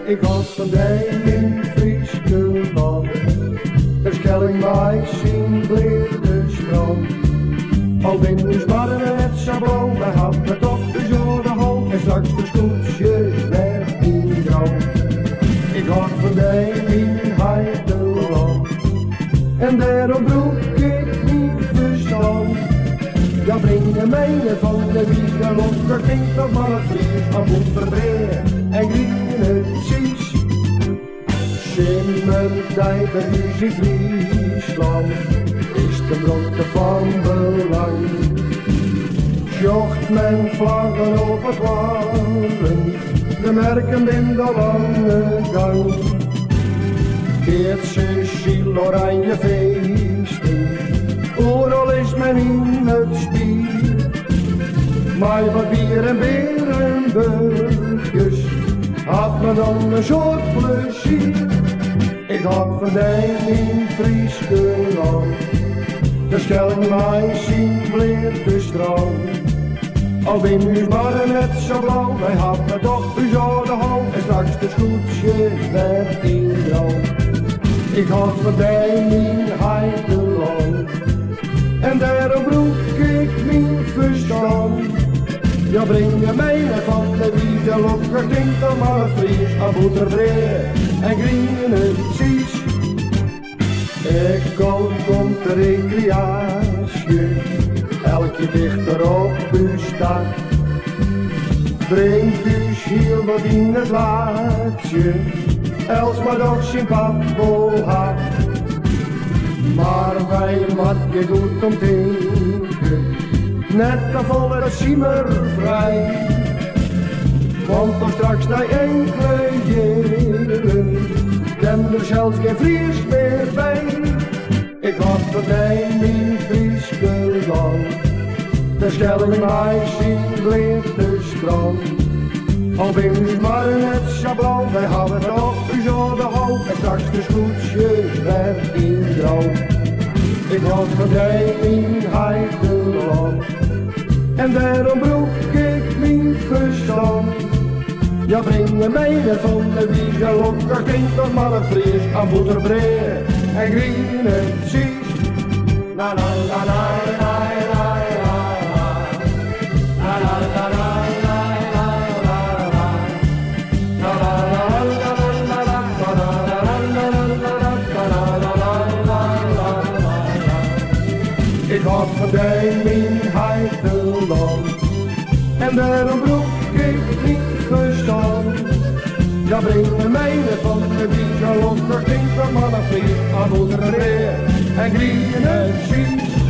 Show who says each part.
Speaker 1: Ik had vandaag in Friesland, de Schelling bij zien bleerde strand. Al binnen de sparren het sabon, wij hadden toch de zorde hol en straks de scootjes werd in grauw. Ik had vandaag in Heideland en daarom broek ik niet verstand. Ja, breng je mijne van de wiegen lokker, klinkt nog maar het vlieg aan boeterbreed en grienen zies. Simmertijd bij u in Friesland is de brotte van belang. Jocht men vlaggen op het waren, de merken in de lange gang. Keert Cecile oranje feesten, overal is men in het spier. Maar wat bier en berenburgers had me dan een soort plezier. Ik had vandaag in Friesland, de Schelling mij zien bleef de strand. Al ben u maar net zo blauw, wij hadden toch u zo de hal en straks de scootjes werd in grauw. Ik had vandaag in Heideland en daarom broek ik mijn verstand. Ja, breng je mij van de wiegen lokker, klinkt dan maar het vries aan boeterbreed en grienen zies. Ik komt de recreatie, elke dichter op uw stad. Drinkt u ziel wat in het laatje, els maar toch zijn pappel had. Maar wij mat je goed om denken, net de volle simmervrij. Want toch straks na enkele jaren, ken er zelfs geen Fries meer bij. Ik had vandaag in Friesland, de Schelling mij zien bleef de strand. Al ben u maar net zo blauw, wij hadden toch u zo de hal en straks de scootjes werd in grauw. Ik had vandaag in Heideland en daarom broek ik mijn verstand. Ja, breng je mij van de wiegen lokker, klinkt nog maar het vries aan boeterbreed en grienen zies. La la la la la la la la la la la. Ik had vandaag in Heideland en daarom broek ik niet verstand. Ja, breng me mijne van de wiegen lokker, klinkt nog maar een vlieg aan boeterbreed en grienen zies.